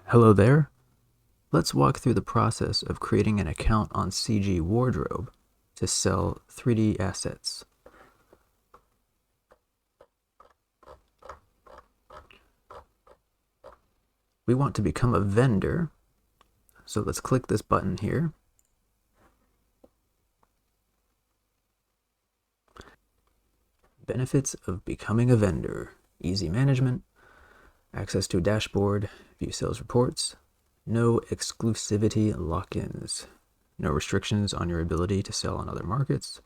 Hello there. Let's walk through the process of creating an account on CGWardrobe to sell 3D assets. We want to become a vendor, so let's click this button here. Benefits of becoming a vendor: easy management, access to a dashboard, view sales reports, no exclusivity lock-ins, no restrictions on your ability to sell on other markets,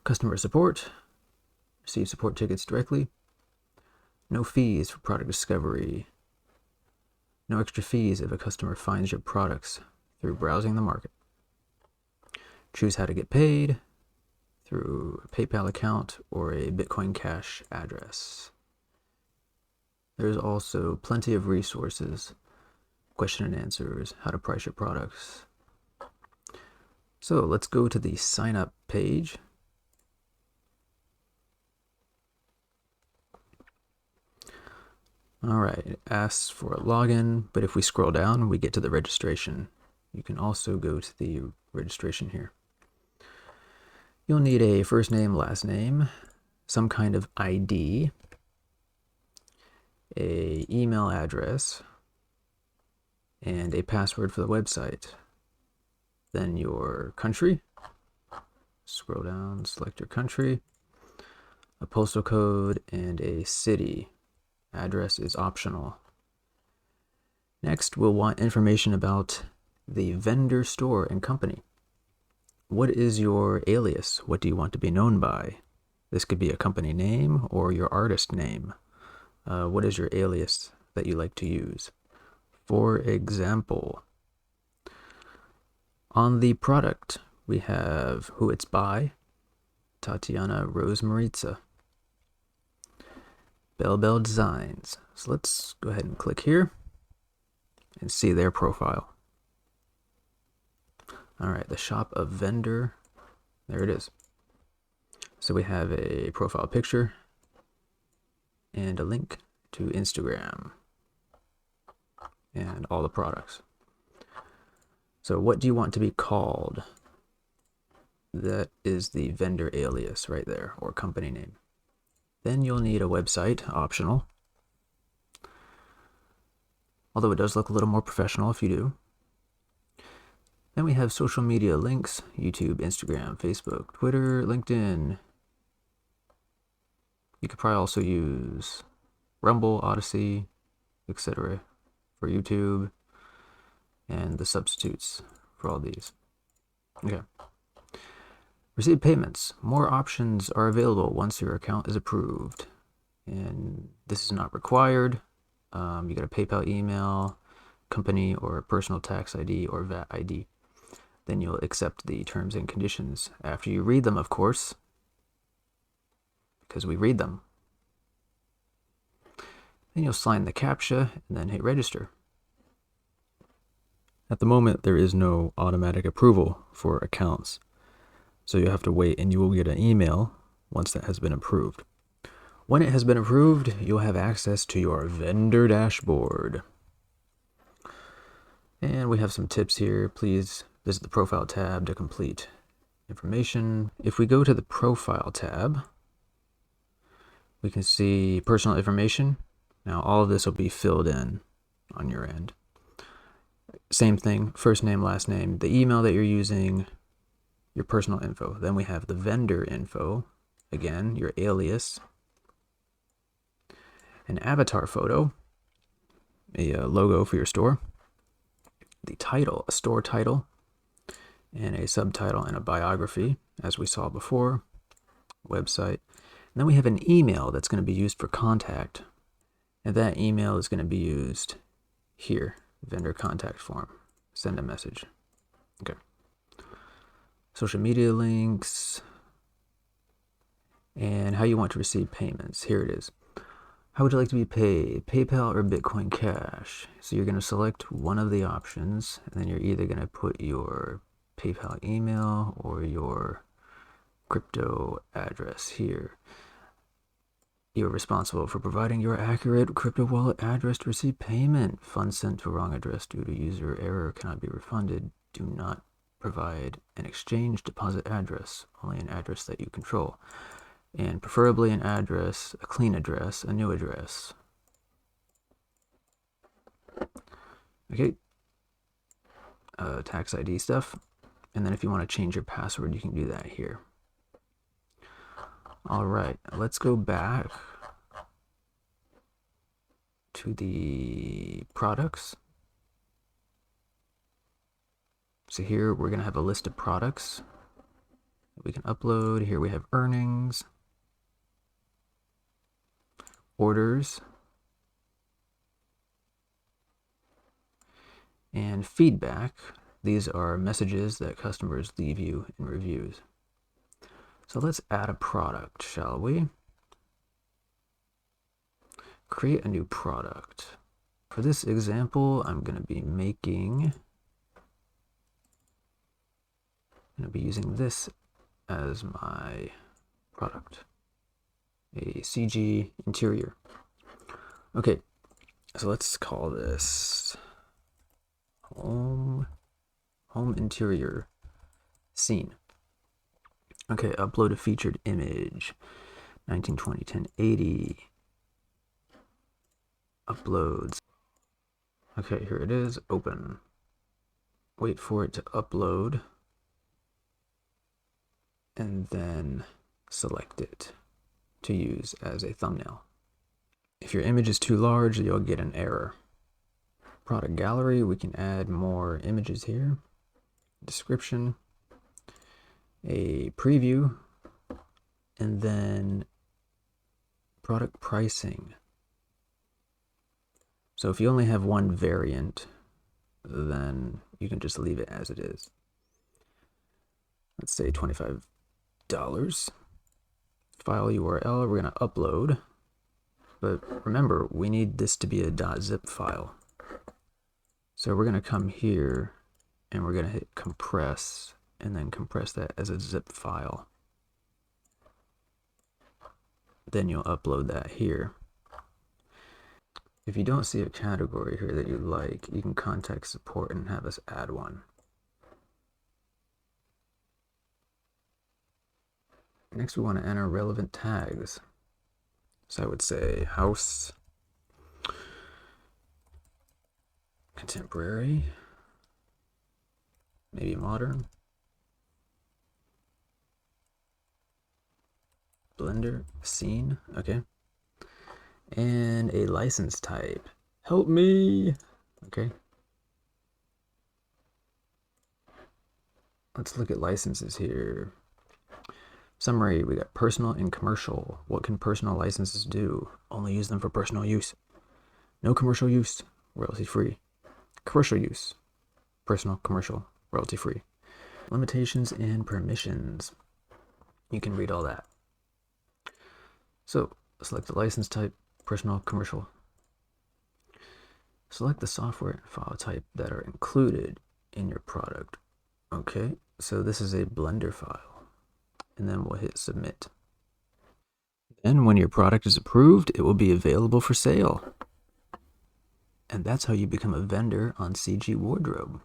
customer support, receive support tickets directly, no fees for product discovery, no extra fees if a customer finds your products through browsing the market. Choose how to get paid, through a PayPal account or a Bitcoin Cash address. There's also plenty of resources, question and answers, how to price your products. So let's go to the sign up page. All right, it asks for a login, but if we scroll down, we get to the registration. You can also go to the registration here. You'll need a first name, last name, some kind of ID, an email address, and a password for the website. Then your country. Scroll down, select your country, a postal code, and a city. Address is optional. Next, we'll want information about the vendor store and company. What is your alias? What do you want to be known by? This could be a company name or your artist name. What is your alias that you like to use? For example, on the product, we have who it's by, Tatiana Rosemaritza. Bell Designs. So let's go ahead and click here and see their profile. All right, the shop of vendor. There it is. So we have a profile picture and a link to Instagram and all the products. So what do you want to be called? That is the vendor alias right there, or company name. Then you'll need a website, optional. Although it does look a little more professional if you do. Then we have social media links: YouTube, Instagram, Facebook, Twitter, LinkedIn. You could probably also use Rumble, Odyssey, etc. for YouTube, and the substitutes for all these. Okay. Receive payments. More options are available once your account is approved. And this is not required. You get a PayPal email, company or personal tax ID or VAT ID. Then you'll accept the terms and conditions after you read them, of course, because we read them. Then you'll sign the CAPTCHA and then hit register. At the moment, there is no automatic approval for accounts, so you have to wait and you will get an email once that has been approved. When it has been approved, you'll have access to your vendor dashboard. And we have some tips here. Please visit the profile tab to complete information. If we go to the profile tab, we can see personal information. Now all of this will be filled in on your end. Same thing, first name, last name, the email that you're using, your personal info. Then we have the vendor info, again, your alias, an avatar photo, a logo for your store, the title, a store title, and a subtitle and a biography, as we saw before, website. And then we have an email that's going to be used for contact, and that email is going to be used here, vendor contact form, send a message. Okay. Social media links, and how you want to receive payments. Here it is. How would you like to be paid? PayPal or Bitcoin Cash? So you're going to select one of the options, and then you're either going to put your PayPal email or your crypto address here. You are responsible for providing your accurate crypto wallet address to receive payment. Funds sent to a wrong address due to user error cannot be refunded. Do not provide an exchange deposit address, only an address that you control. And preferably an address, a clean address, a new address. Okay. Tax ID stuff. And then if you want to change your password, you can do that here. All right, let's go back to the products. So here we're going to have a list of products that we can upload. Here we have earnings, orders, and feedback. These are messages that customers leave you in reviews. So let's add a product, shall we? Create a new product. For this example, I'm going to be using this as my product, a CG interior. Okay, so let's call this home interior scene. Okay, upload a featured image, 1920 1080. Uploads. Okay, here it is. Open. Wait for it to upload, and then select it to use as a thumbnail. If your image is too large, you'll get an error. Product gallery, we can add more images here. Description, a preview, and then product pricing. So if you only have one variant, then you can just leave it as it is. Let's say $25. File URL, we're going to upload. But remember, we need this to be a .zip file. So we're going to come here and we're going to hit compress and then compress that as a zip file. Then you'll upload that here. If you don't see a category here that you like, you can contact support and have us add one. Next, we want to enter relevant tags. So I would say house, contemporary, maybe modern, Blender, scene, okay. And a license type. Help me. Okay. Let's look at licenses here. Summary, we got personal and commercial. What can personal licenses do? Only use them for personal use. No commercial use, royalty free. Commercial use, personal, commercial, royalty free. Limitations and permissions. You can read all that. So select the license type, personal, commercial. Select the software and file type that are included in your product. Okay, so this is a Blender file. And then we'll hit submit. Then when your product is approved, it will be available for sale. And that's how you become a vendor on CGWardrobe.